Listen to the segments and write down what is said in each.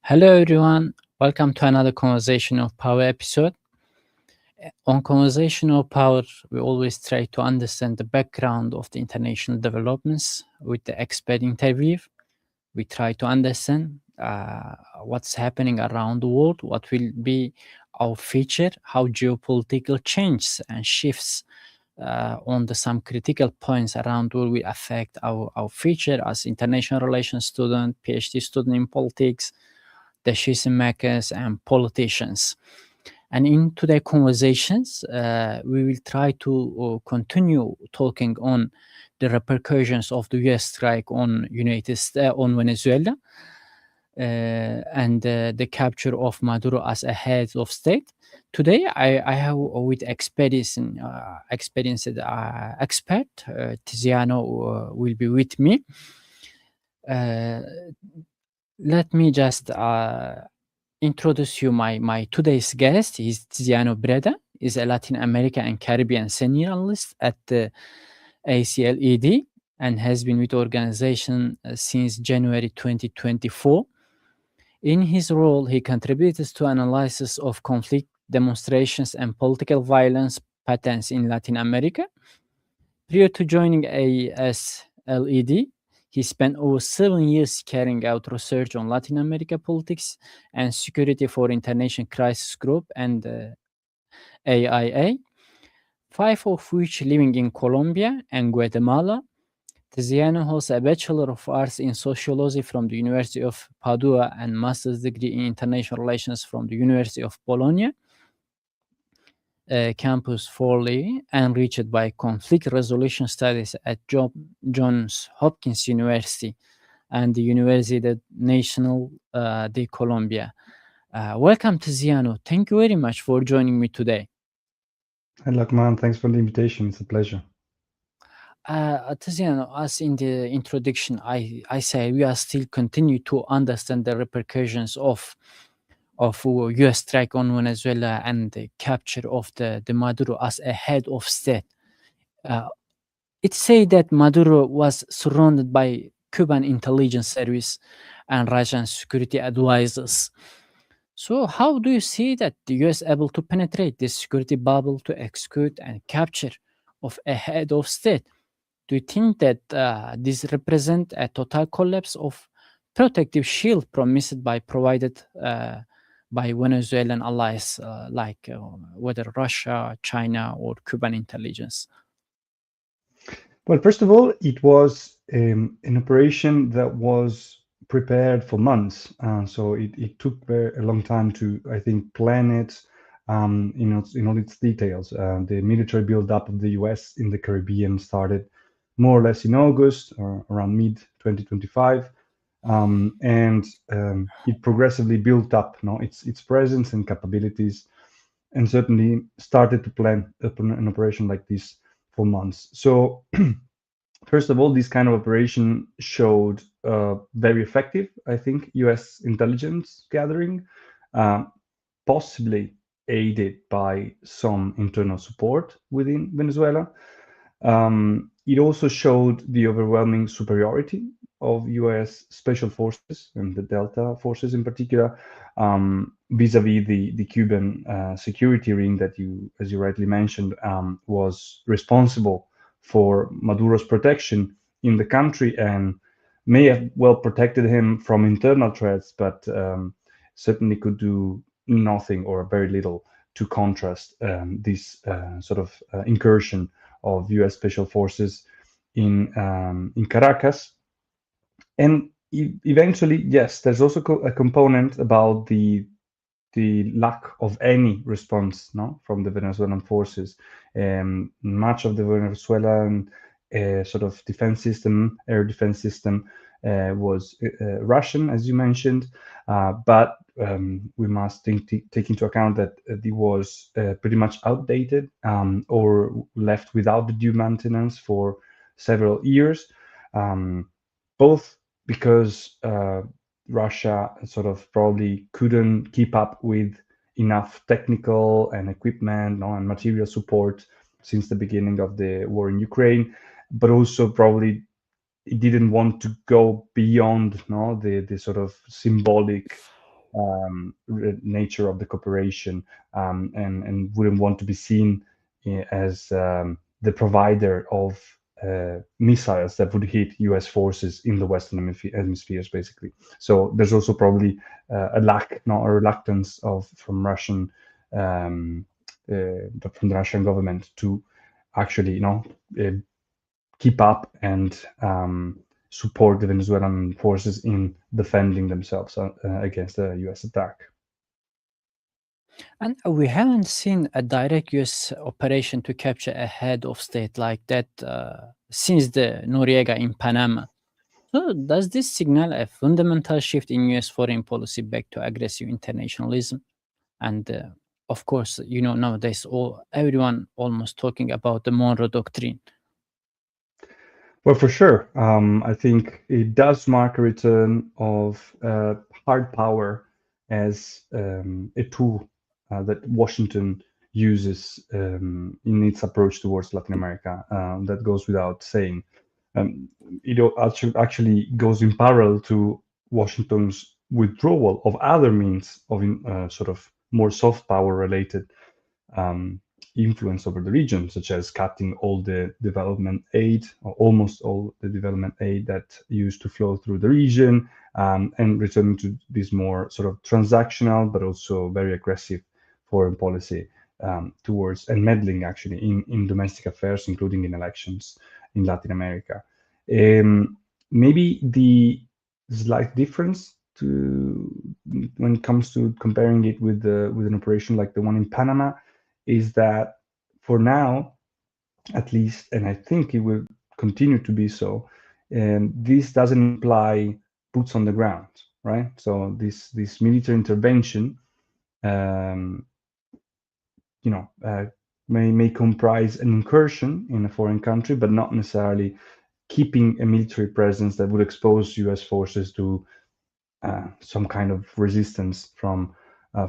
Hello, everyone. Welcome to another Conversation of Power episode. On Conversation of Power, we always try to understand the background of the international developments with the expert interview. We try to understand what's happening around the world, what will be our future, how geopolitical changes and shifts on some critical points around the world will affect our future as international relations student, PhD student in politics, decision makers, and politicians. And in today's conversations, we will try to continue talking on the repercussions of the U.S. strike on on Venezuela, and the capture of Maduro as a head of state. Today, I have with experienced expert Tiziano will be with me. Let me just introduce you my today's guest. Is Tiziano Breda. Is a Latin America and Caribbean senior analyst at the ACLED and has been with the organization since January 2024. In his role, he contributes to analysis of conflict demonstrations and political violence patterns in Latin America. Prior to joining ASLED, he spent over 7 years carrying out research on Latin America politics and security for International Crisis Group and AIA, 5 of which living in Colombia and Guatemala. Tiziano holds a Bachelor of Arts in Sociology from the University of Padua and Master's degree in International Relations from the University of Bologna. Campus Forley, enriched by conflict resolution studies at Johns Hopkins University and the Universidad Nacional de Colombia. Welcome, Tiziano. Thank you very much for joining me today. Hi, Lakman. Thanks for the invitation. It's a pleasure. Tiziano, as in the introduction, I say we are still continue to understand the repercussions of U.S. strike on Venezuela and the capture of the Maduro as a head of state. It said that Maduro was surrounded by Cuban intelligence service and Russian security advisors. So how do you see that the U.S. able to penetrate this security bubble to execute and capture of a head of state? Do you think that this represent a total collapse of protective shield promised by provided by Venezuelan allies like whether Russia, China, or Cuban intelligence? Well, first of all, it was an operation that was prepared for months. So it took a long time to, I think, plan it in all its details. The military buildup of the US in the Caribbean started more or less in August, or around mid 2025. And it progressively built up its presence and capabilities, and certainly started to plan an operation like this for months. So first of all, this kind of operation showed very effective, I think, US intelligence gathering, possibly aided by some internal support within Venezuela. It also showed the overwhelming superiority of US special forces and the Delta forces in particular, vis-a-vis the Cuban security ring that as you rightly mentioned, was responsible for Maduro's protection in the country and may have well protected him from internal threats, but certainly could do nothing or very little to contrast this sort of incursion of US special forces in Caracas. And eventually, yes, there's also a component about the lack of any response from the Venezuelan forces. Much of the Venezuelan sort of defense system, air defense system, was Russian, as you mentioned, but we must take into account that it was pretty much outdated or left without the due maintenance for several years, both because Russia sort of probably couldn't keep up with enough technical and equipment and material support since the beginning of the war in Ukraine, but also probably it didn't want to go beyond the sort of symbolic nature of the cooperation, and wouldn't want to be seen as the provider of missiles that would hit US forces in the Western hemispheres, basically. So there's also probably a lack, not a reluctance from Russian, but from the Russian government to actually, keep up and support the Venezuelan forces in defending themselves against a US attack. And we haven't seen a direct US operation to capture a head of state like that since the Noriega in Panama. So, does this signal a fundamental shift in US foreign policy back to aggressive internationalism? And of course, nowadays, everyone almost talking about the Monroe Doctrine. Well, for sure. I think it does mark a return of hard power as a tool that Washington uses in its approach towards Latin America. That goes without saying. It actually goes in parallel to Washington's withdrawal of other means of sort of more soft power related influence over the region, such as cutting all the development aid, or almost all the development aid that used to flow through the region, and returning to this more sort of transactional, but also very aggressive foreign policy towards and meddling actually in domestic affairs, including in elections in Latin America. Maybe the slight difference when it comes to comparing it with an operation like the one in Panama is that for now, at least, and I think it will continue to be so, this doesn't imply boots on the ground, right? So this military intervention, may comprise an incursion in a foreign country, but not necessarily keeping a military presence that would expose U.S. forces to some kind of resistance from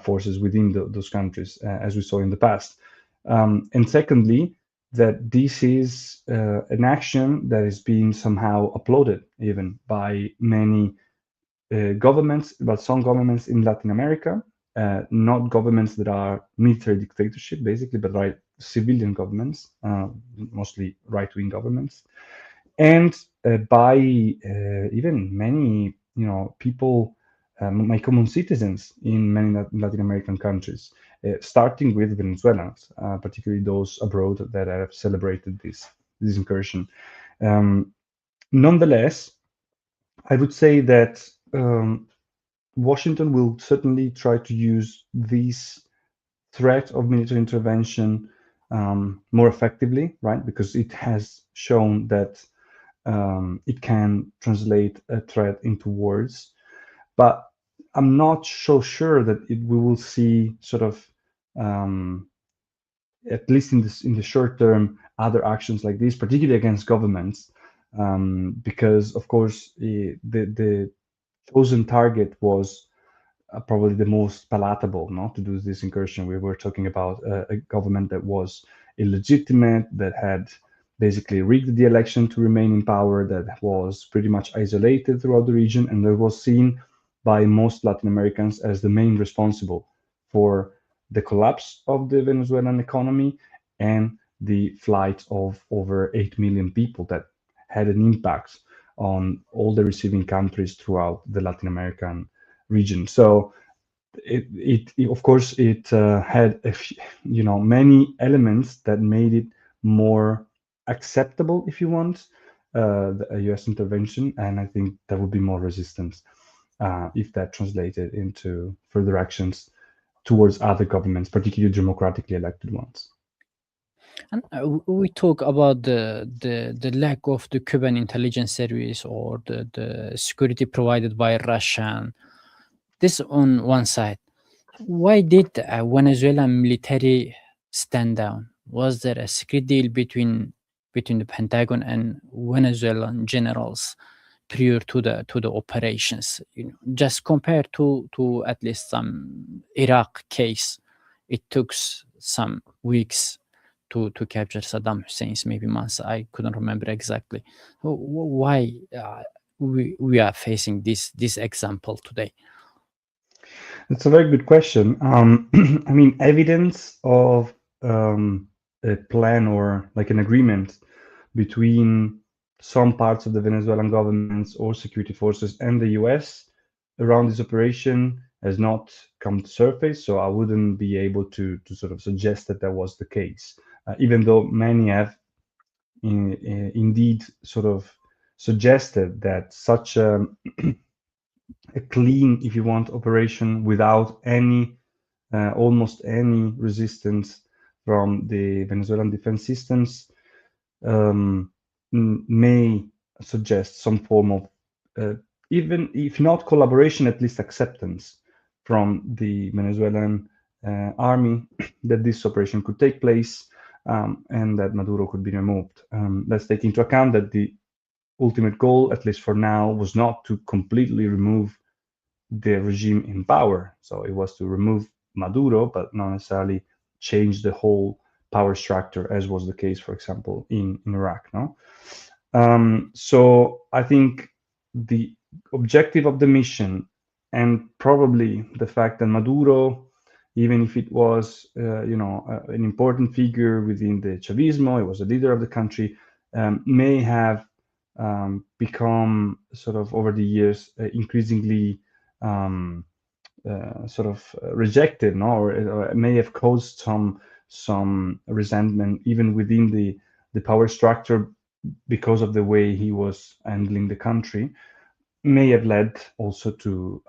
forces within those countries, as we saw in the past. And secondly, that this is an action that is being somehow applauded even by many governments, but some governments in Latin America, not governments that are military dictatorship, basically, but civilian governments, mostly right-wing governments, and by even many people, my common citizens in many Latin American countries, starting with Venezuelans, particularly those abroad that have celebrated this incursion. Nonetheless, I would say that Washington will certainly try to use this threat of military intervention more effectively, right? Because it has shown that it can translate a threat into words. But I'm not so sure that we will see sort of, at least in the short term, other actions like this, particularly against governments, because of course the chosen target was probably the most palatable, to do this incursion. We were talking about a government that was illegitimate, that had basically rigged the election to remain in power, that was pretty much isolated throughout the region, and that was seen by most Latin Americans as the main responsible for the collapse of the Venezuelan economy and the flight of over 8 million people that had an impact on all the receiving countries throughout the Latin American region. So it of course it had many elements that made it more acceptable, if you want, a US intervention, and I think there would be more resistance if that translated into further actions towards other governments, particularly democratically elected ones. And we talk about the lack of the Cuban intelligence service or the security provided by Russia. This on one side. Why did Venezuelan military stand down? Was there a secret deal between the Pentagon and Venezuelan generals prior to the operations? Just compared to at least some Iraq case, it took some weeks to capture Saddam Hussein's, maybe months. I couldn't remember exactly. Why we are facing this example today? It's a very good question. I mean, evidence of a plan or like an agreement between some parts of the Venezuelan governments or security forces and the US around this operation has not come to surface. So I wouldn't be able to sort of suggest that that was the case, even though many have indeed sort of suggested that such a clean, if you want, operation without any almost any resistance from the Venezuelan defense systems may suggest some form of even if not collaboration, at least acceptance from the Venezuelan army that this operation could take place, and that Maduro could be removed. Let's take into account that the ultimate goal, at least for now, was not to completely remove the regime in power. So it was to remove Maduro, but not necessarily change the whole power structure, as was the case, for example, in Iraq. No, so I think the objective of the mission, and probably the fact that Maduro, even if it was, an important figure within the Chavismo, it was a leader of the country, may have become sort of over the years increasingly sort of rejected, no, or it may have caused some resentment even within the power structure because of the way he was handling the country, may have led also to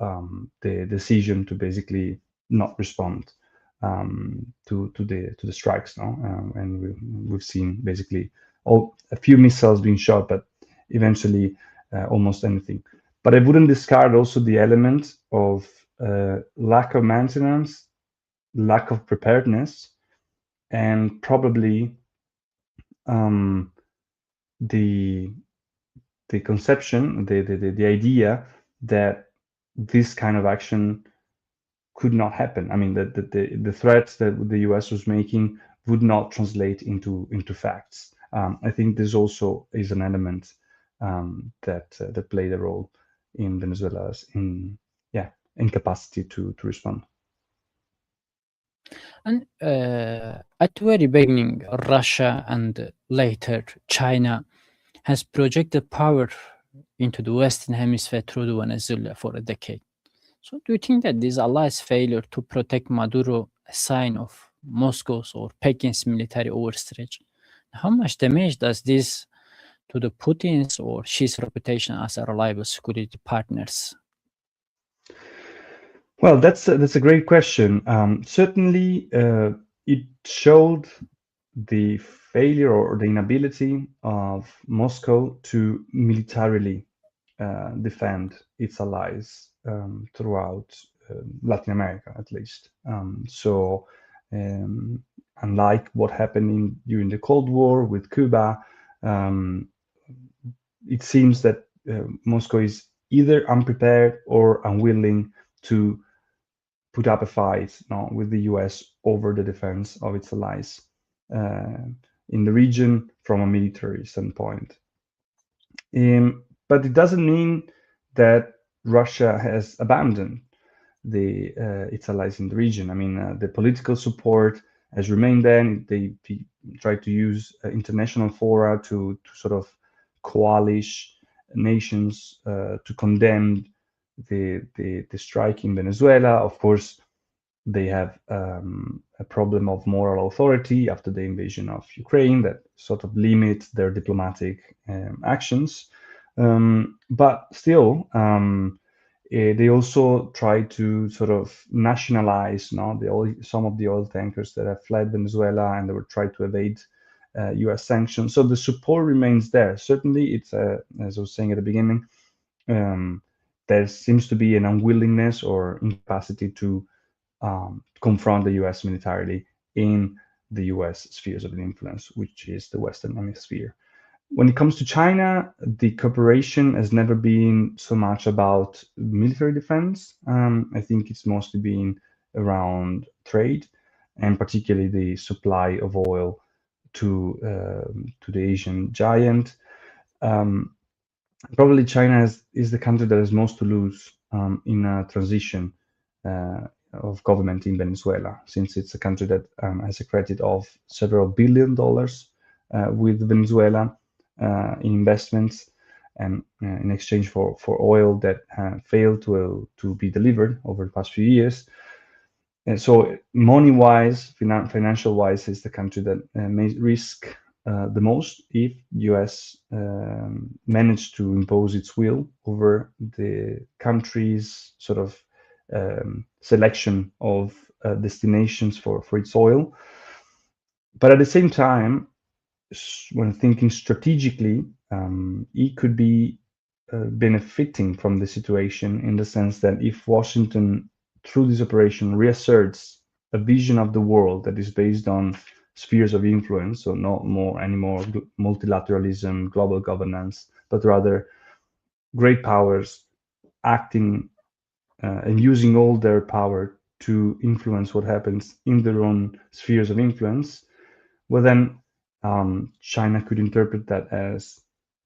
the decision to basically not respond to the strikes, no, and we've seen basically a few missiles being shot, but eventually almost anything. But I wouldn't discard also the element of lack of maintenance, lack of preparedness, and probably the conception, the idea that this kind of action could not happen. I mean, that the threats that the US was making would not translate into facts. I think this also is an element that played a role in Venezuela's incapacity to respond. And at the very beginning, Russia and later China has projected power into the Western Hemisphere through the Venezuela for a decade. So, do you think that this allies' failure to protect Maduro a sign of Moscow's or Pekin's military overstretch? How much damage does this to the Putin's or Xi's reputation as a reliable security partners? Well, that's a great question. Certainly, it showed the failure or the inability of Moscow to militarily defend its allies throughout Latin America, at least. So, unlike what happened during the Cold War with Cuba, it seems that Moscow is either unprepared or unwilling to put up a fight with the US over the defense of its allies in the region from a military standpoint. But it doesn't mean that Russia has abandoned its allies in the region. I mean, the political support has remained there. They try to use international fora to sort of coalish nations to condemn the strike in Venezuela. Of course, they have a problem of moral authority after the invasion of Ukraine that sort of limit their diplomatic actions. But still, they also try to sort of nationalize some of the oil tankers that have fled Venezuela and they were trying to evade US sanctions. So the support remains there. Certainly, it's, as I was saying at the beginning, there seems to be an unwillingness or incapacity to confront the US militarily in the US spheres of influence, which is the Western Hemisphere. When it comes to China, the cooperation has never been so much about military defense. I think it's mostly been around trade, and particularly the supply of oil to the Asian giant. Probably China is the country that has most to lose in a transition of government in Venezuela, since it's a country that has a credit of several $billions with Venezuela in investments, and in exchange for oil that failed to be delivered over the past few years. And so money-wise, financial-wise, is the country that may risk the most if U.S. Managed to impose its will over the country's sort of selection of destinations for its oil. But at the same time, when thinking strategically, it could be benefiting from the situation, in the sense that if Washington, through this operation, reasserts a vision of the world that is based on spheres of influence, so not more anymore multilateralism, global governance, but rather great powers acting and using all their power to influence what happens in their own spheres of influence, well, then China could interpret that as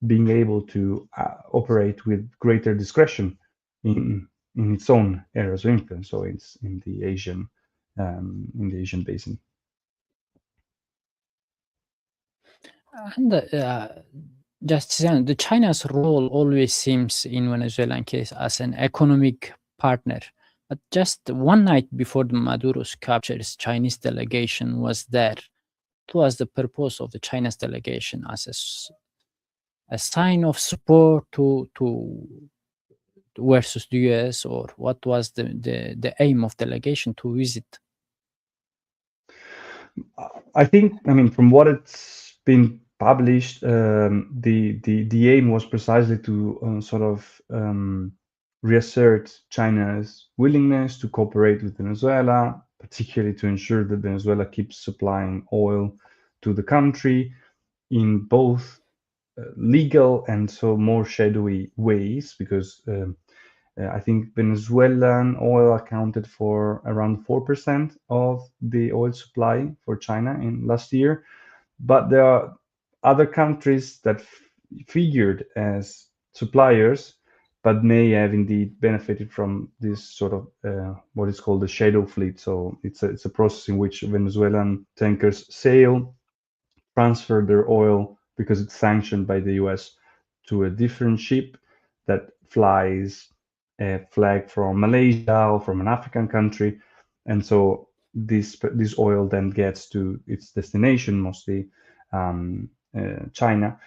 being able to operate with greater discretion in its own areas of influence. So it's in the Asian basin. And just the China's role always seems in Venezuelan case as an economic partner. But just one night before the Maduro's captures, Chinese delegation was there. What was the purpose of the China's delegation? As a sign of support to versus the US, or what was the aim of delegation to visit? I think, I mean, from what it's been published, the aim was precisely to sort of reassert China's willingness to cooperate with Venezuela, particularly to ensure that Venezuela keeps supplying oil to the country in both legal and so more shadowy ways, because I think Venezuelan oil accounted for around 4% of the oil supply for China in last year. But there are other countries that figured as suppliers, but may have indeed benefited from this sort of what is called the shadow fleet. So it's a process in which Venezuelan tankers sail, transfer their oil because it's sanctioned by the US to a different ship that flies a flag from Malaysia or from an African country, and so this oil then gets to its destination, mostly China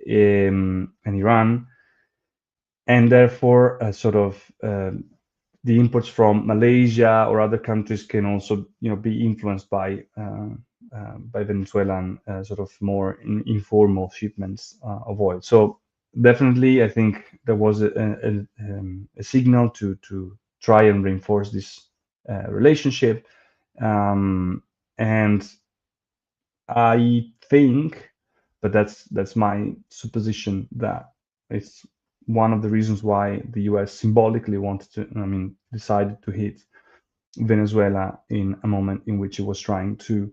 and Iran, and therefore sort of the imports from Malaysia or other countries can also be influenced by Venezuelan sort of more informal shipments of oil. So definitely, I think there was a signal to try and reinforce this relationship, and I think, but that's my supposition, that it's one of the reasons why the US symbolically decided to hit Venezuela in a moment in which it was trying to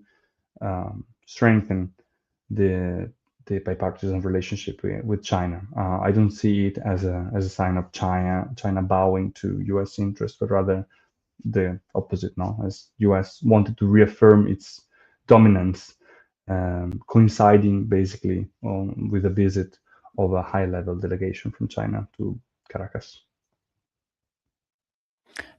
strengthen the bipartisan relationship with China. I don't see it as a sign of China bowing to US interests, but rather the opposite. Now, as US wanted to reaffirm its dominance, coinciding basically with a visit of a high-level delegation from China to Caracas.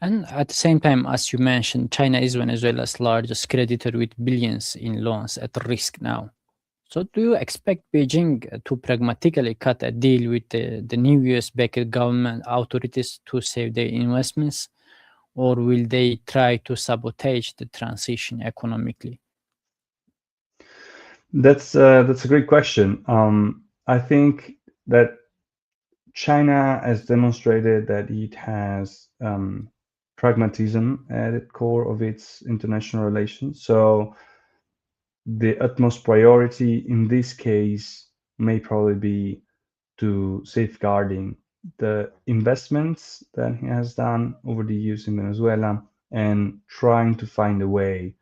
And at the same time, as you mentioned, China is Venezuela's largest creditor with billions in loans at risk now. So do you expect Beijing to pragmatically cut a deal with the new US-backed government authorities to save their investments, or will they try to sabotage the transition economically? That's a great question. I think that China has demonstrated that it has pragmatism at the core of its international relations. So the utmost priority in this case may probably be to safeguarding the investments that he has done over the years in Venezuela, and trying to find a way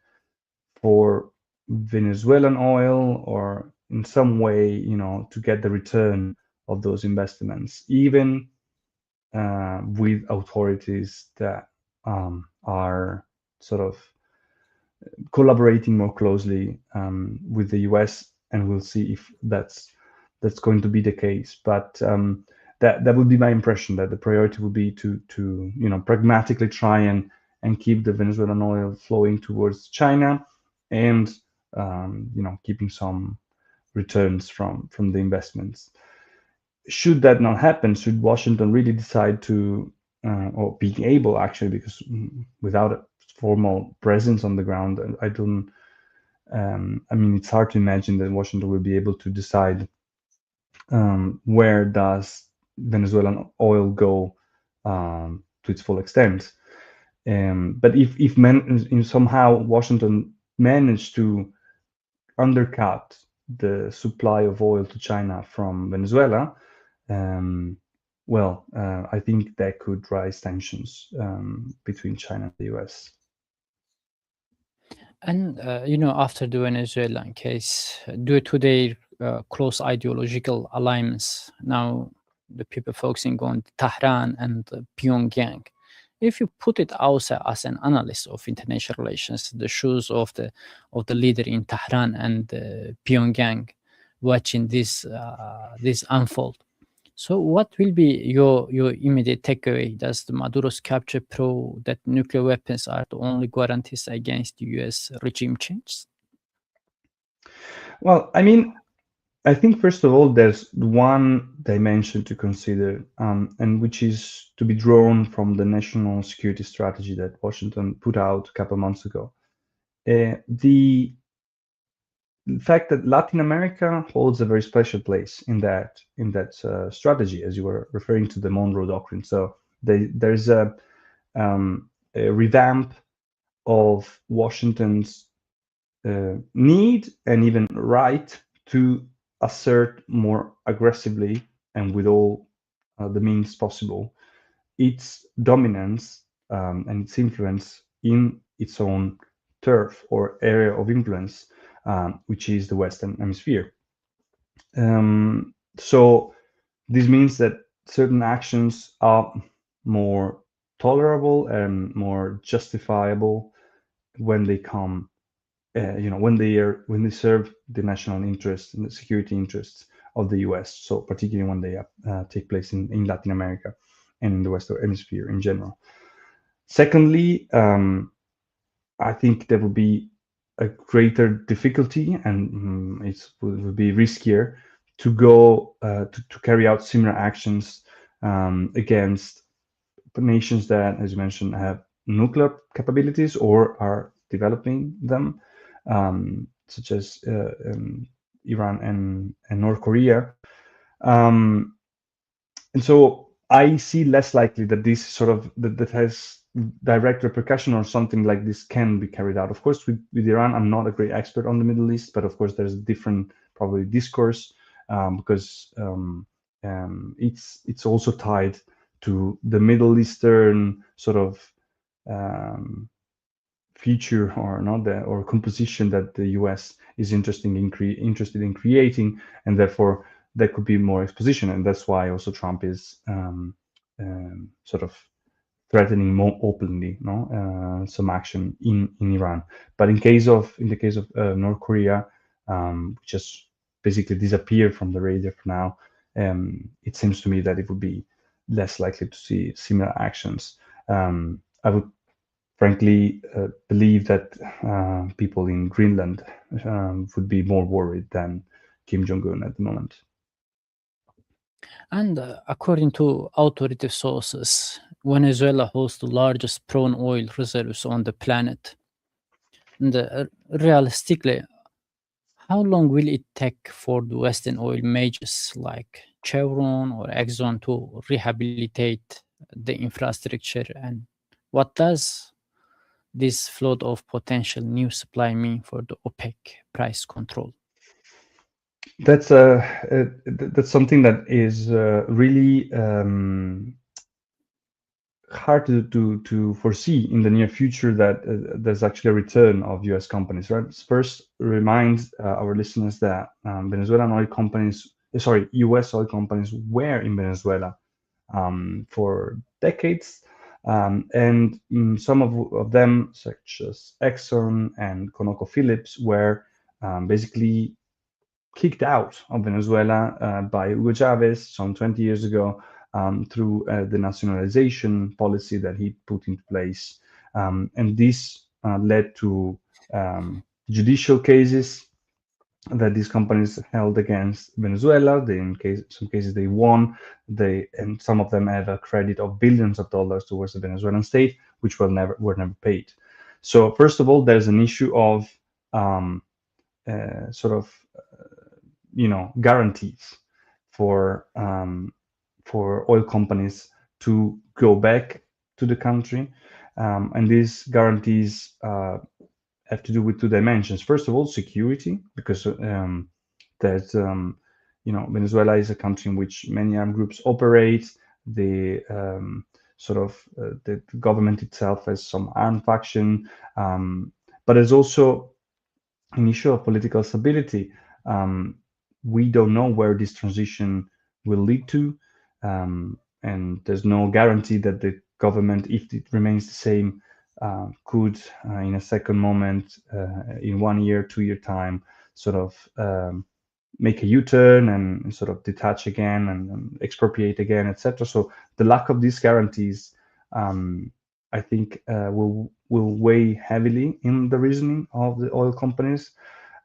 for Venezuelan oil, or in some way, to get the return of those investments, even with authorities that are sort of collaborating more closely with the US, and we'll see if that's going to be the case. But that would be my impression, that the priority would be to pragmatically try and keep the Venezuelan oil flowing towards China, and keeping some returns from the investments. Should that not happen, should Washington really decide to, or being able actually, because without a formal presence on the ground, I don't, I mean, it's hard to imagine that Washington will be able to decide where does Venezuelan oil go to its full extent. But if somehow Washington managed to undercut the supply of oil to China from Venezuela, I think that could rise tensions between China and the US. And after the Venezuelan case, due to their close ideological alignments, now the people focusing on Tehran and Pyongyang. If you put it also as an analyst of international relations, the shoes of the leader in Tehran and Pyongyang, watching this unfold. So, what will be your immediate takeaway? Does the Maduro's capture prove that nuclear weapons are the only guarantees against the U.S. regime change? Well, I mean, I think first of all, there's one dimension to consider, and which is to be drawn from the national security strategy that Washington put out a couple months ago. The fact that Latin America holds a very special place in that strategy, as you were referring to the Monroe Doctrine. So there's a revamp of Washington's need and even right to assert more aggressively and with all the means possible its dominance and its influence in its own turf or area of influence, which is the Western Hemisphere. So this means that certain actions are more tolerable and more justifiable when they come, when they serve the national interest and the security interests of the U.S. So particularly when they take place in Latin America and in the Western Hemisphere in general. Secondly, I think there will be a greater difficulty, and it will be riskier to go to carry out similar actions against nations that, as you mentioned, have nuclear capabilities or are developing them, such as Iran and North Korea. And so I see less likely that this sort of that has direct repercussion or something like this can be carried out. Of course, with Iran, I'm not a great expert on the Middle East, but of course there's a different probably discourse because it's also tied to the Middle Eastern sort of feature or composition that the US is interested in creating, and therefore there could be more exposition, and that's why also Trump is sort of threatening more openly some action in Iran. But in the case of North Korea, which just basically disappeared from the radar for now, it seems to me that it would be less likely to see similar actions. I would frankly believe that people in Greenland would be more worried than Kim Jong-un at the moment. And according to authoritative sources, Venezuela hosts the largest prawn oil reserves on the planet. And realistically, how long will it take for the Western oil majors like Chevron or Exxon to rehabilitate the infrastructure? And what does this flood of potential new supply mean for the OPEC price control? That's something that is really hard to foresee in the near future, that there's actually a return of U.S. companies. Right. First, remind our listeners that Venezuelan oil companies, U.S. oil companies were in Venezuela for decades. And some of them, such as Exxon and ConocoPhillips, were basically kicked out of Venezuela by Hugo Chavez some 20 years ago through the nationalization policy that he put into place. And this led to judicial cases that these companies held against Venezuela. Some cases they won. And some of them have a credit of billions of dollars towards the Venezuelan state, which were never paid. So first of all, there's an issue of sort of guarantees for oil companies to go back to the country, and these guarantees have to do with two dimensions. First of all, security, because there's Venezuela is a country in which many armed groups operate. The the government itself has some armed faction, but there's also an issue of political stability. We don't know where this transition will lead to, and there's no guarantee that the government, if it remains the same, could, in a second moment, in 1 year, 2 year time, sort of make a U-turn and sort of detach again and expropriate again, etc. So the lack of these guarantees, I think, will weigh heavily in the reasoning of the oil companies.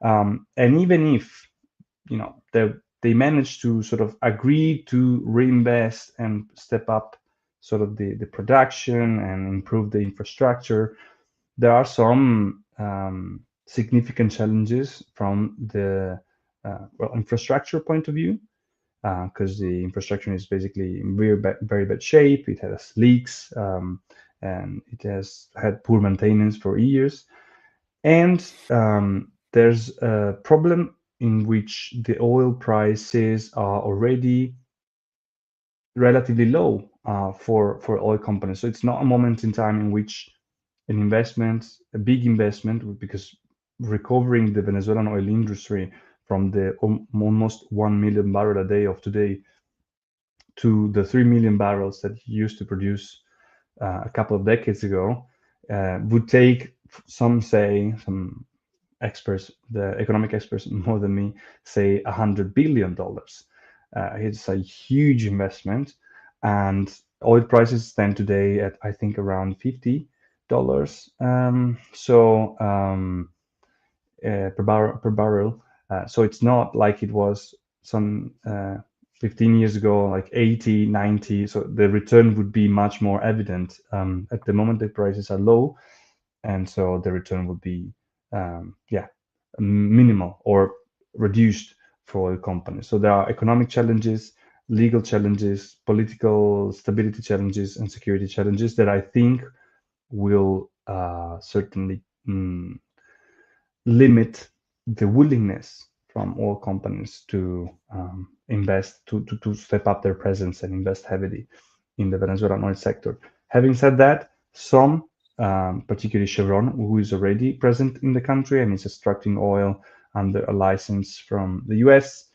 And even if they manage to sort of agree to reinvest and step up sort of the production and improve the infrastructure, there are some significant challenges from the infrastructure point of view, because the infrastructure is basically in very bad shape. It has leaks, and it has had poor maintenance for years. And there's a problem in which the oil prices are already relatively low for oil companies. So it's not a moment in time in which a big investment, because recovering the Venezuelan oil industry from the almost 1 million barrel a day of today to the 3 million barrels that it used to produce a couple of decades ago, would take, some experts, the economic experts more than me, say $100 billion. It's a huge investment, and oil prices stand today at, I think, around $50 per barrel. So it's not like it was some 15 years ago, like 80, 90. So the return would be much more evident. At the moment, the prices are low, and so the return would be minimal or reduced for oil companies. So there are economic challenges, legal challenges, political stability challenges, and security challenges that I think will certainly limit the willingness from oil companies to invest, to step up their presence and invest heavily in the Venezuelan oil sector. Having said that, some, particularly Chevron, who is already present in the country and is extracting oil under a license from the US,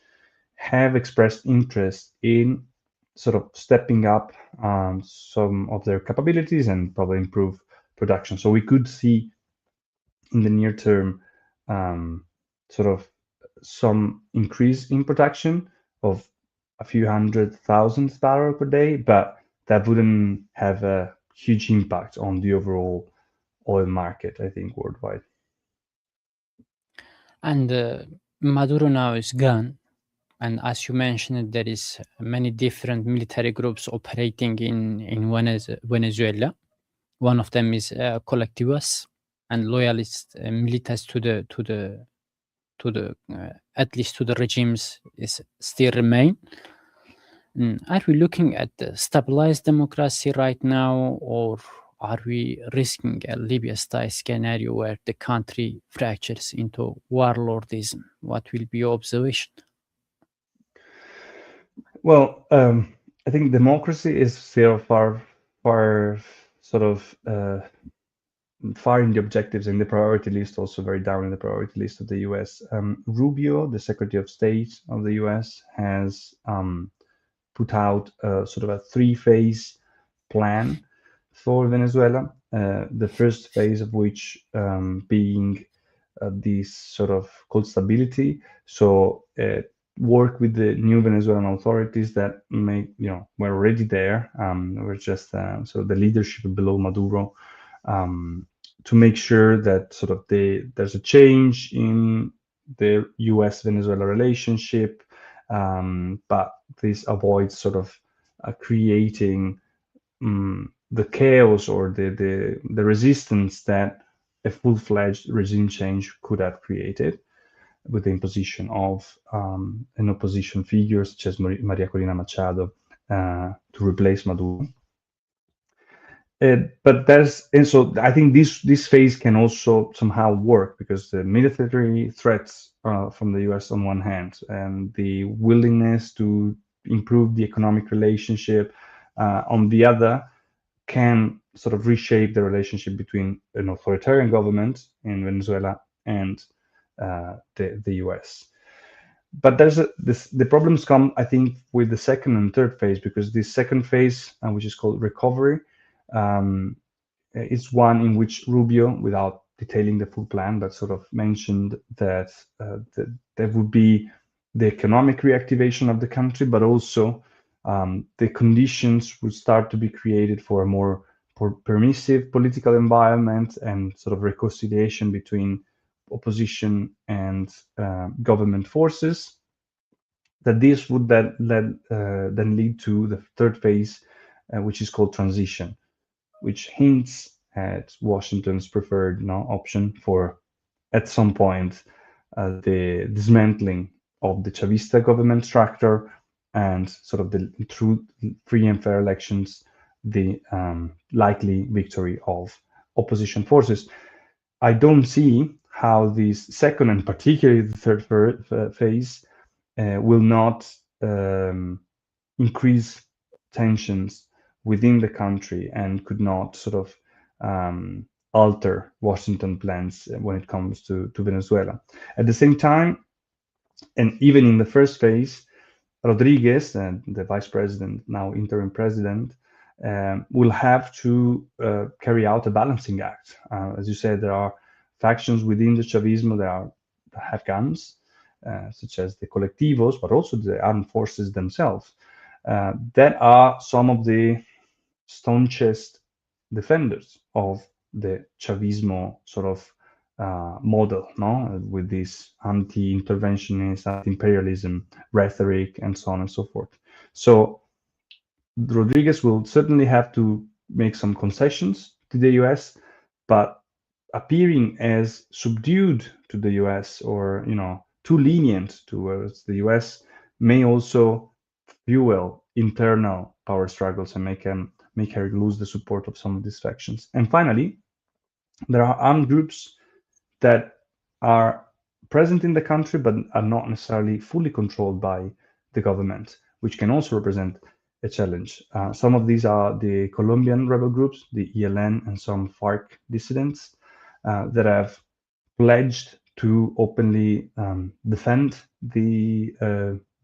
have expressed interest in sort of stepping up some of their capabilities and probably improve production. So we could see in the near term sort of some increase in production of a few 100,000 barrels per day, but that wouldn't have a huge impact on the overall oil market, I think, worldwide. And Maduro now is gone. And as you mentioned, there is many different military groups operating in Venezuela. One of them is Colectivos, and loyalists, militants to the at least to the regimes is still remain. Are we looking at the stabilized democracy right now, or are we risking a Libya-style scenario where the country fractures into warlordism? What will be your observation? Well, I think democracy is still far sort of far in the objectives and the priority list, also very down in the priority list of the US. Rubio, the Secretary of State of the US, has put out sort of a 3-phase plan for Venezuela. The first phase of which being this sort of called stability. So work with the new Venezuelan authorities that were already there. Were just sort of the leadership below Maduro, to make sure that sort of there's a change in the U.S.-Venezuela relationship, but this avoids sort of creating the chaos or the resistance that a full-fledged regime change could have created with the imposition of an opposition figure such as Maria Corina Machado to replace Maduro. So I think this phase can also somehow work because the military threats from the U.S. on one hand and the willingness to improve the economic relationship on the other can sort of reshape the relationship between an authoritarian government in Venezuela and the US. But the problems come, I think, with the second and third phase, because this second phase, which is called recovery, is one in which Rubio, without detailing the full plan, but sort of mentioned that there would be the economic reactivation of the country, but also the conditions would start to be created for a more permissive political environment and sort of reconciliation between opposition and government forces. That this would then lead to the third phase, which is called transition, which hints at Washington's preferred option for, at some point, the dismantling of the Chavista government structure and sort of through free and fair elections, the likely victory of opposition forces. I don't see how this second and particularly the third phase will not increase tensions within the country and could not sort of alter Washington plans when it comes to Venezuela. At the same time, and even in the first phase, Rodriguez, the vice president, now interim president, will have to carry out a balancing act. As you said, there are factions within the Chavismo that have guns, such as the colectivos, but also the armed forces themselves, that are some of the staunchest defenders of the Chavismo sort of model, with this anti-interventionist, anti-imperialism rhetoric, and so on and so forth. So Rodriguez will certainly have to make some concessions to the US, but appearing as subdued to the US or too lenient towards the US may also fuel internal power struggles and make her lose the support of some of these factions. And finally, there are armed groups that are present in the country but are not necessarily fully controlled by the government, which can also represent a challenge. Some of these are the Colombian rebel groups, the ELN, and some FARC dissidents that have pledged to openly defend the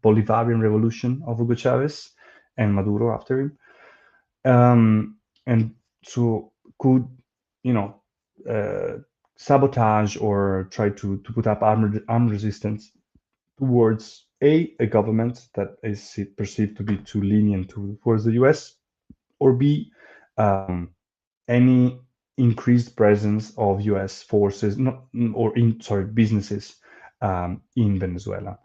Bolivarian revolution of Hugo Chavez and Maduro after him. And so could, sabotage or try to put up armed resistance towards a government that is perceived to be too lenient towards the US, or B, any increased presence of US forces, businesses in Venezuela.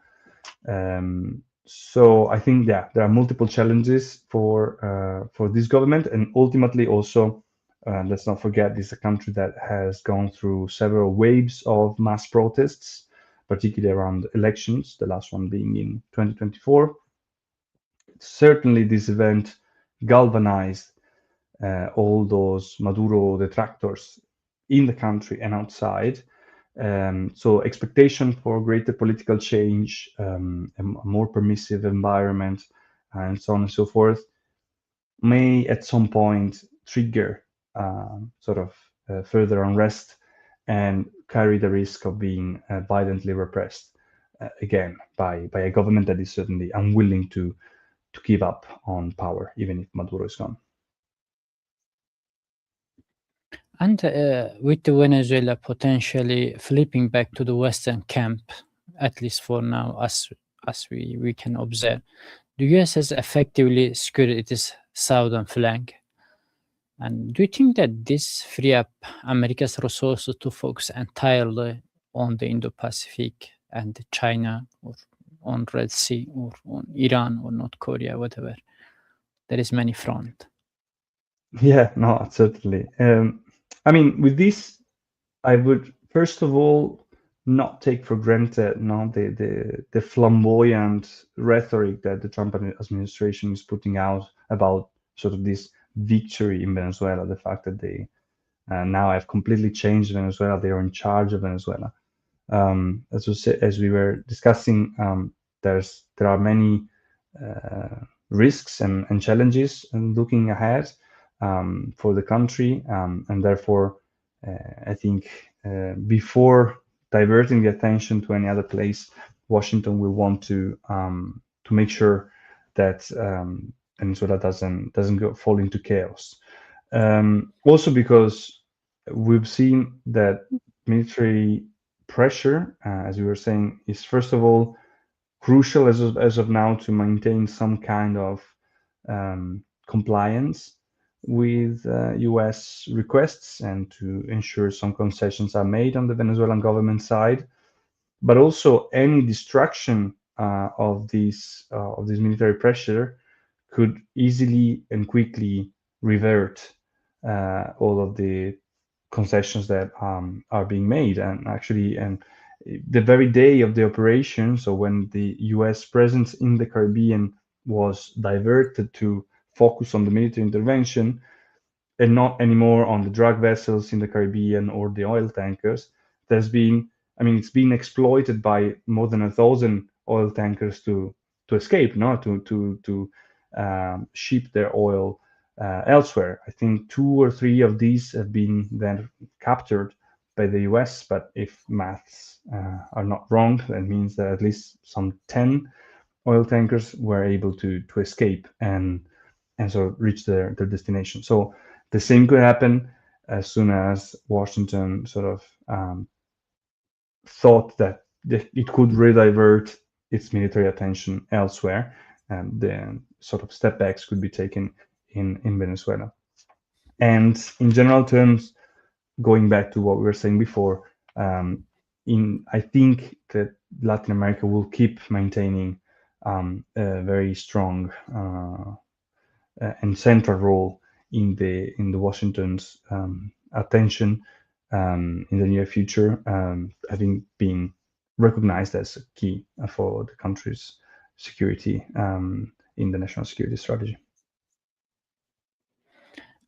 So I think there are multiple challenges for this government, and ultimately also let's not forget this is a country that has gone through several waves of mass protests, particularly around elections, the last one being in 2024. Certainly this event galvanized all those Maduro detractors in the country and outside. So expectation for greater political change, a more permissive environment, and so on and so forth, may at some point trigger further unrest and carry the risk of being violently repressed again by a government that is certainly unwilling to give up on power, even if Maduro is gone. And with the Venezuela potentially flipping back to the Western camp, at least for now, as we can observe, the US has effectively secured its southern flank. And do you think that this free up America's resources to focus entirely on the Indo-Pacific and China, or on Red Sea, or on Iran or North Korea, whatever? There is many front. Yeah, no, certainly. I mean, with this, I would first of all not take for granted the flamboyant rhetoric that the Trump administration is putting out about sort of this victory in Venezuela, the fact that they now have completely changed Venezuela, they are in charge of Venezuela. As we were discussing, there are many risks and challenges looking ahead for the country, and therefore, I think before diverting the attention to any other place, Washington will want to make sure that Venezuela doesn't fall into chaos. Also, because we've seen that military pressure, as we were saying, is first of all crucial as of now to maintain some kind of compliance with US requests and to ensure some concessions are made on the Venezuelan government side. But also any destruction of this military pressure could easily and quickly revert all of the concessions that are being made. And actually, and the very day of the operation, so when the US presence in the Caribbean was diverted to focus on the military intervention and not anymore on the drug vessels in the Caribbean or the oil tankers, there's been, I mean, it's been exploited by more than 1,000 oil tankers to escape, no, to ship their oil elsewhere. I think 2 or 3 of these have been then captured by the US, but if maths are not wrong, that means that at least some 10 oil tankers were able to escape and so reach their destination. So the same could happen as soon as Washington sort of thought that it could redivert its military attention elsewhere, and then sort of step backs could be taken in Venezuela. And in general terms, going back to what we were saying before, I think that Latin America will keep maintaining a very strong and central role in the Washington's attention in the near future, having been recognized as a key for the country's security in the national security strategy.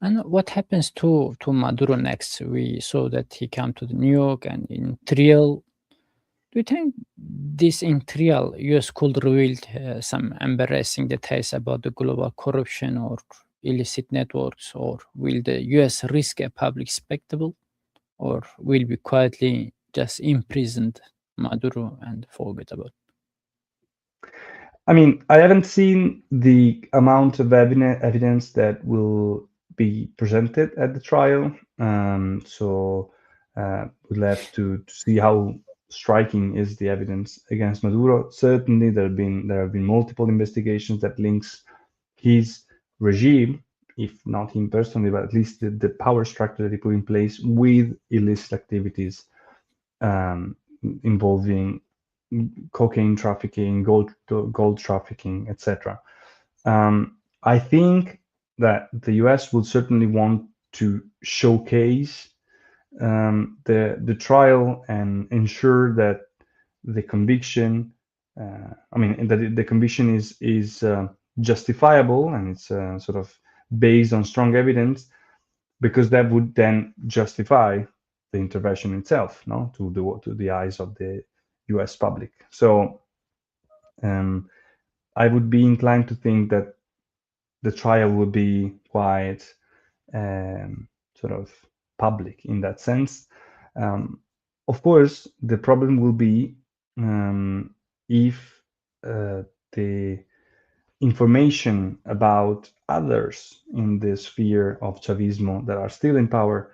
And what happens to Maduro next? We saw that he came to New York and in trial. Do you think this in trial US could reveal some embarrassing details about the global corruption or illicit networks, or will the US risk a public spectacle, or will be quietly just imprisoned Maduro and forget about? I mean, I haven't seen the amount of evidence that will be presented at the trial, so we'll have to see how striking is the evidence against Maduro. Certainly, there have been multiple investigations that links his regime, if not him personally, but at least the power structure that he put in place with illicit activities involving cocaine trafficking, gold trafficking, etc. I think that the US will certainly want to showcase the trial and ensure that the conviction, that the conviction is justifiable and it's sort of based on strong evidence, because that would then justify the intervention itself, no, to the eyes of the US public. So I would be inclined to think that the trial would be quite sort of public in that sense. Of course, the problem will be if the information about others in the sphere of Chavismo that are still in power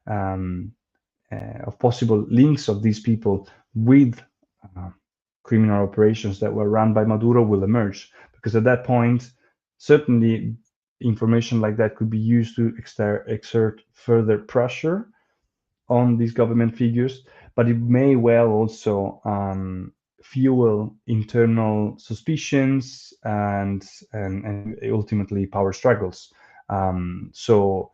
of possible links of these people with criminal operations that were run by Maduro will emerge, because at that point, certainly information like that could be used to exert further pressure on these government figures, but it may well also fuel internal suspicions and ultimately power struggles. So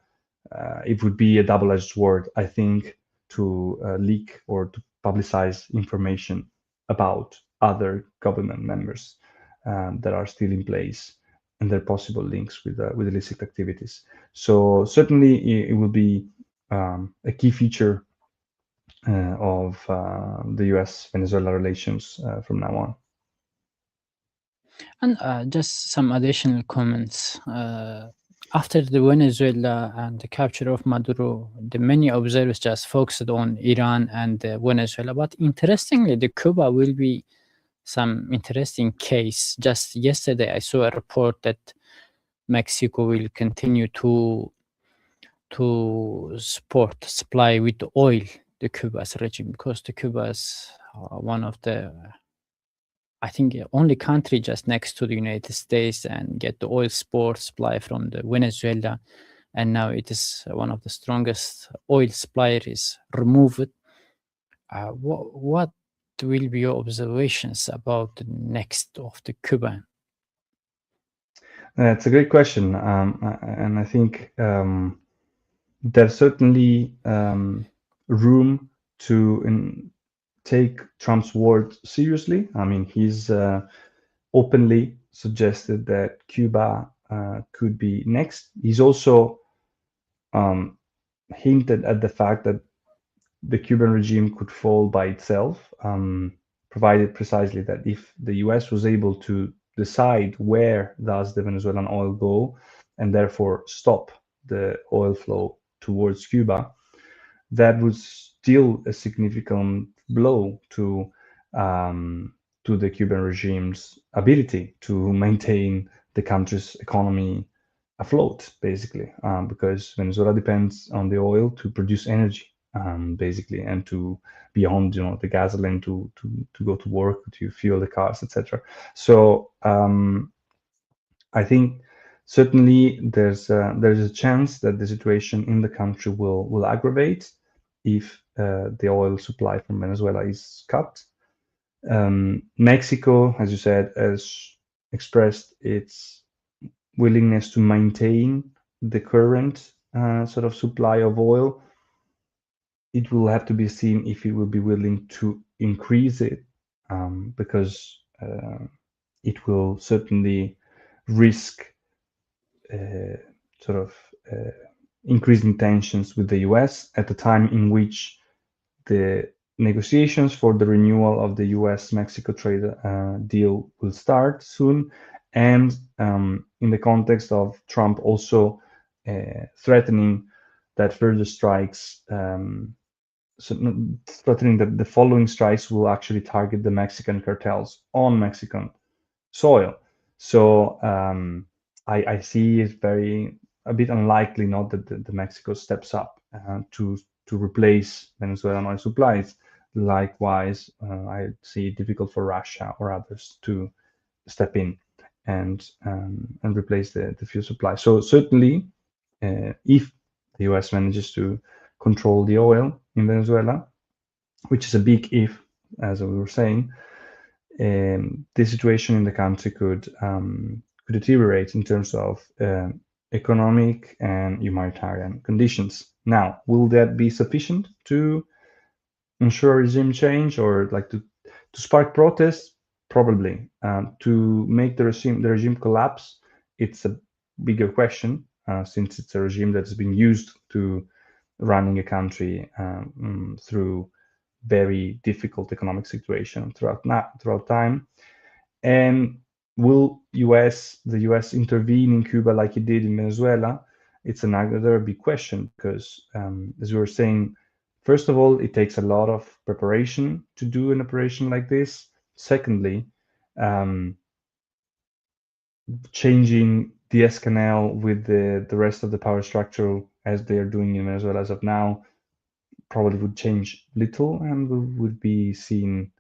it would be a double-edged sword, I think, to leak or to publicize information about other government members that are still in place and their possible links with illicit activities. So certainly it will be a key feature of the U.S.-Venezuela relations from now on. And just some additional comments. After the Venezuela and the capture of Maduro, the many observers just focused on Iran and Venezuela. But interestingly, the Cuba will be some interesting case. Just yesterday, I saw a report that Mexico will continue to supply with oil the Cuba's regime, because the Cuba's one of the, I think, only country just next to the United States and get the oil supply from the Venezuela, and now it is one of the strongest oil suppliers is removed. What will be your observations about the next of the Cuban? It's a great question, and I think there's certainly room to take Trump's word seriously. I mean, he's openly suggested that Cuba could be next. He's also hinted at the fact that the Cuban regime could fall by itself, provided precisely that if the US was able to decide where does the Venezuelan oil go and therefore stop the oil flow towards Cuba, that was still a significant blow to the Cuban regime's ability to maintain the country's economy afloat, basically, because Venezuela depends on the oil to produce energy, basically, and to beyond, the gasoline to go to work, to fuel the cars, etc. So I think certainly there's a chance that the situation in the country will aggravate if the oil supply from Venezuela is cut. Mexico, as you said, has expressed its willingness to maintain the current sort of supply of oil. It will have to be seen if it will be willing to increase it, because it will certainly risk sort of increasing tensions with the US at the time in which the negotiations for the renewal of the US-Mexico trade deal will start soon, and in the context of Trump also threatening that further strikes, threatening that the following strikes will actually target the Mexican cartels on Mexican soil. So I see it a bit unlikely not that the Mexico steps up to replace Venezuelan oil supplies. Likewise, I see it difficult for Russia or others to step in and replace the fuel supply. So certainly, if the US manages to control the oil in Venezuela, which is a big if, as we were saying, the situation in the country could deteriorate in terms of economic and humanitarian conditions. Now, will that be sufficient to ensure regime change or like to spark protests? Probably. To make the regime collapse, it's a bigger question, since it's a regime that has been used to running a country through very difficult economic situation throughout time. And will the US intervene in Cuba like it did in Venezuela? It's another big question, because as we were saying, first of all, it takes a lot of preparation to do an operation like this. Secondly, changing the S canal with the rest of the power structure as they are doing in Venezuela as of now probably would change little and would be seen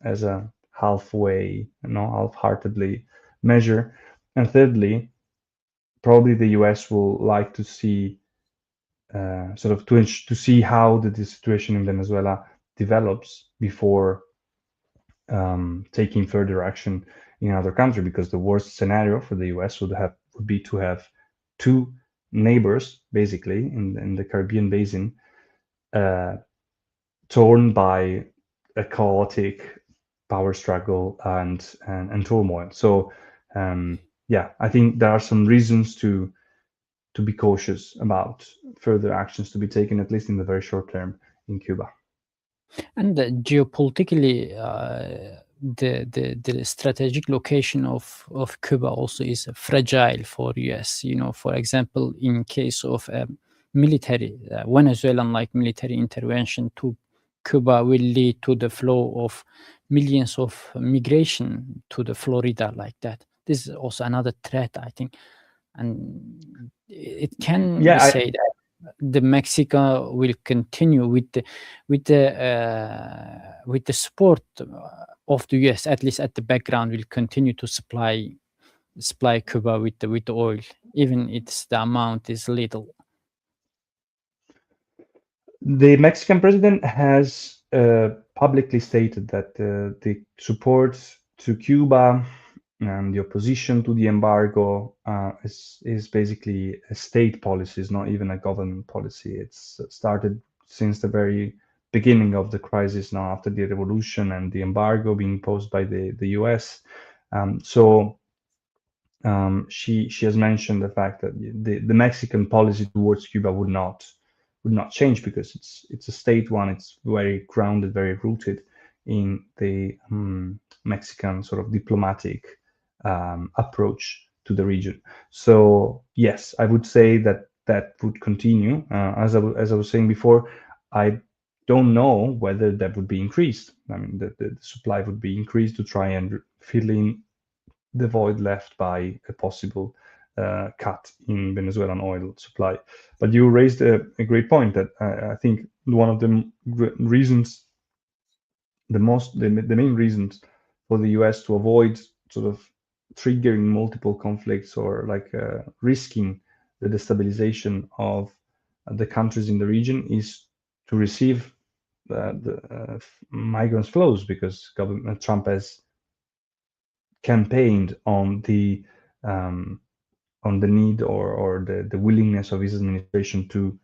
as a halfway, half-heartedly measure. And thirdly, probably the US will like to see sort of to see how the situation in Venezuela develops before taking further action in another country, because the worst scenario for the US would be to have two neighbors basically in the Caribbean basin torn by a chaotic power struggle and turmoil. So yeah, I think there are some reasons to be cautious about further actions to be taken, at least in the very short term, in Cuba. And geopolitically, the strategic location of Cuba also is fragile for US. For example, in case of military Venezuelan-like military intervention to Cuba will lead to the flow of millions of migration to the Florida like that. This is also another threat, I think, and it can be said that the Mexico will continue with the support of the US, at least at the background, will continue to supply Cuba with the oil, even if the amount is little. The Mexican president has publicly stated that the support to Cuba and the opposition to the embargo is basically a state policy, it's not even a government policy. It's started since the very beginning of the crisis, now after the revolution and the embargo being imposed by the US. So she has mentioned the fact that the Mexican policy towards Cuba would not change, because it's a state one. It's very grounded, very rooted in the Mexican sort of diplomatic approach to the region. So yes, I would say that would continue. As I was saying before, I don't know whether that would be increased. I mean, the supply would be increased to try and fill in the void left by a possible cut in Venezuelan oil supply. But you raised a great point that I think one of the reasons, the main reasons for the US to avoid sort of triggering multiple conflicts or like risking the destabilization of the countries in the region is to receive the migrants flows, because Trump has campaigned on the need or the willingness of his administration to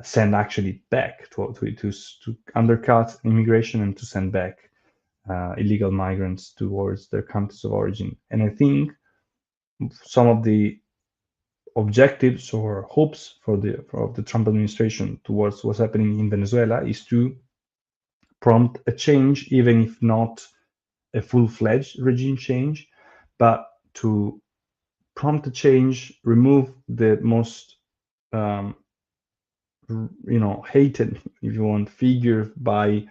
send actually back to undercut immigration and to send back illegal migrants towards their countries of origin. And I think some of the objectives or hopes for the Trump administration towards what's happening in Venezuela is to prompt a change, even if not a full-fledged regime change, but to prompt a change, remove the most hated, if you want, figure by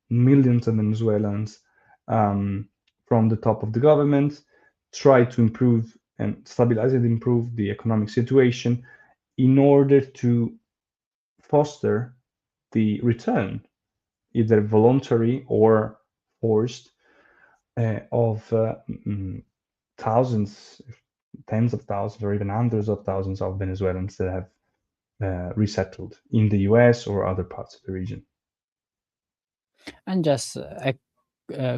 millions of Venezuelans from the top of the government, try to improve and stabilize and improve the economic situation in order to foster the return, either voluntary or forced, of thousands, tens of thousands, or even hundreds of thousands of Venezuelans that have resettled in the US or other parts of the region. And just a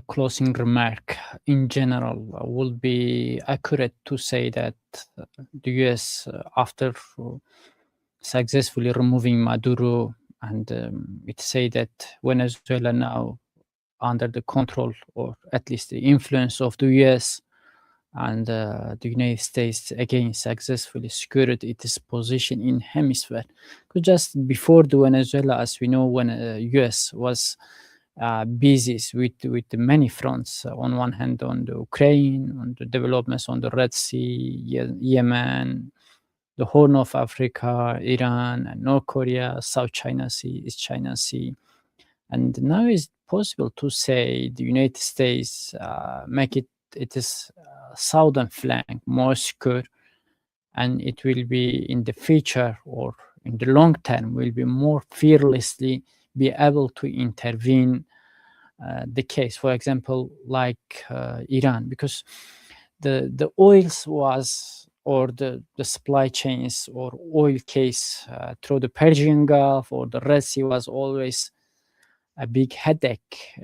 closing remark, in general, would be accurate to say that the US, after successfully removing Maduro, and it say that Venezuela now under the control or at least the influence of the US, and the United States again successfully secured its position in hemisphere. Because just before the Venezuela, as we know, when US was busy with many fronts. On one hand, on the Ukraine, on the developments on the Red Sea, Yemen, the Horn of Africa, Iran, and North Korea, South China Sea, East China Sea. And now it's possible to say the United States make its southern flank more secure, and it will be in the future or in the long term will be more fearlessly be able to intervene the case, for example, like Iran, because the oils was or the supply chains or oil case through the Persian Gulf or the Red Sea was always a big headache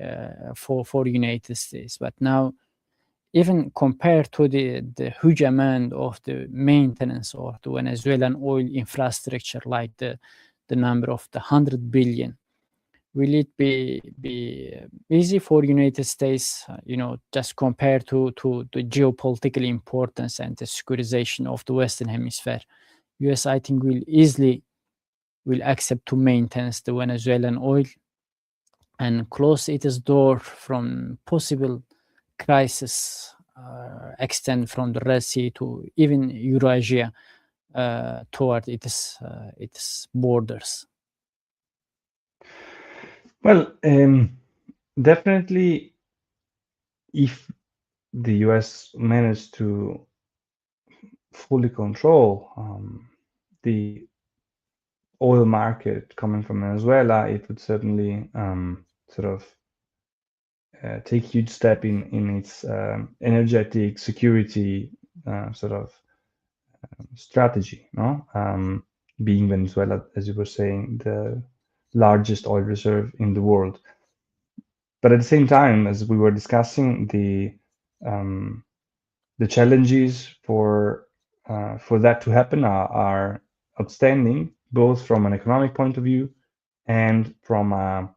for United States. But now, even compared to the huge amount of the maintenance of the Venezuelan oil infrastructure, like the number of the 100 billion, will it be easy for United States, just compared to the geopolitical importance and the securitization of the Western Hemisphere? US, I think, will accept to maintain the Venezuelan oil and close its door from possible crisis extend from the Red Sea to even Eurasia toward its borders. Well, definitely, if the US managed to fully control the oil market coming from Venezuela, it would certainly sort of take huge step in its energetic security sort of strategy. No, being Venezuela, as you were saying, the largest oil reserve in the world. But at the same time, as we were discussing, the challenges for that to happen are outstanding, both from an economic point of view and from a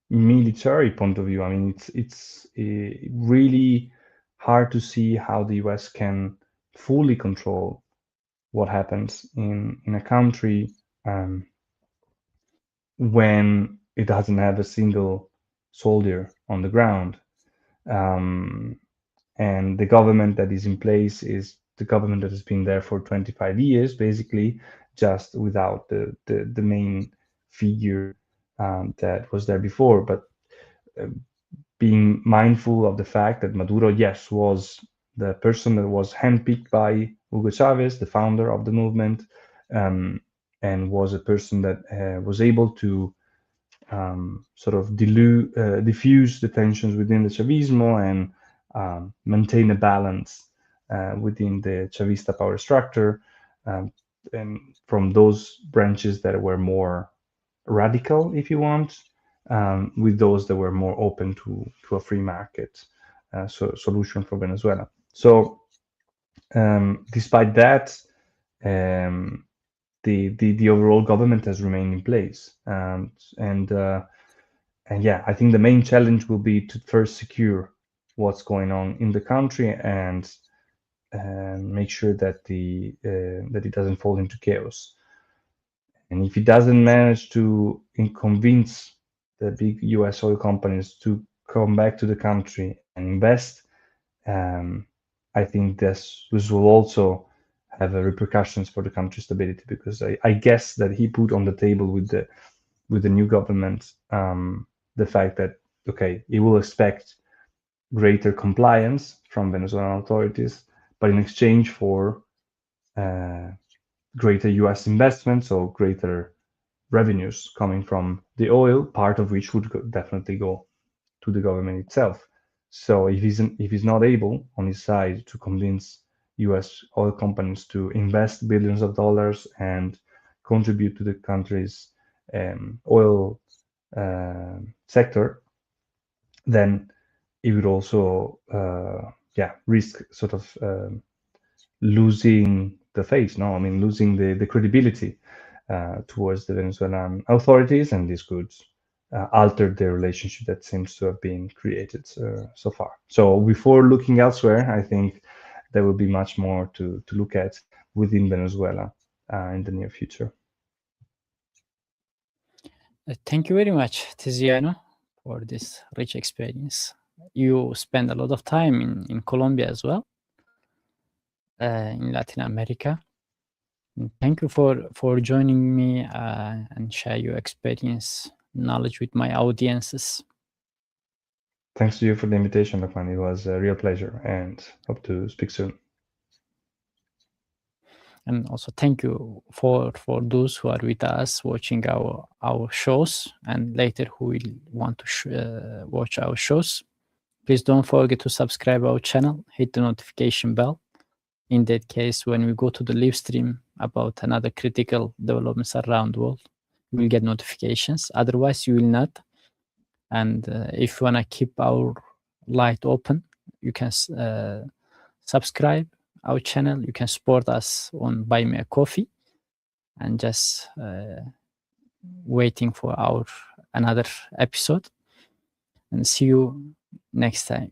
military point of view. I mean, it's really hard to see how the US can fully control what happens in a country when it doesn't have a single soldier on the ground. And the government that is in place is the government that has been there for 25 years, basically, just without the main figure that was there before. But being mindful of the fact that Maduro, yes, was the person that was handpicked by Hugo Chavez, the founder of the movement, and was a person that was able to sort of diffuse the tensions within the Chavismo and maintain a balance within the Chavista power structure, and from those branches that were more radical, if you want, with those that were more open to a free market solution for Venezuela. So, despite that, the overall government has remained in place, and yeah, I think the main challenge will be to first secure what's going on in the country and make sure that that it doesn't fall into chaos. And if it doesn't manage to convince the big US oil companies to come back to the country and invest, I think this will also have repercussions for the country's stability, because I guess that he put on the table with the new government the fact that, okay, he will expect greater compliance from Venezuelan authorities, but in exchange for greater US investments or greater revenues coming from the oil, part of which would definitely go to the government itself. So if he's not able on his side to convince US oil companies to invest billions of dollars and contribute to the country's oil sector, then it would also risk sort of losing the face. No, I mean, losing the credibility towards the Venezuelan authorities, and this could alter the relationship that seems to have been created so far. So before looking elsewhere, I think there will be much more to look at within Venezuela in the near future. Thank you very much, Tiziano, for this rich experience. You spend a lot of time in Colombia as well, in Latin America. And thank you for joining me and share your experience, knowledge with my audiences. Thanks to you for the invitation, Lokman. It was a real pleasure, and hope to speak soon. And also thank you for those who are with us watching our shows, and later who will want to watch our shows. Please don't forget to subscribe our channel, hit the notification bell. In that case, when we go to the live stream about another critical developments around the world, you will get notifications. Otherwise, you will not. And if you want to keep our light open, you can subscribe our channel. You can support us on Buy Me a Coffee, and just waiting for our another episode. And see you next time.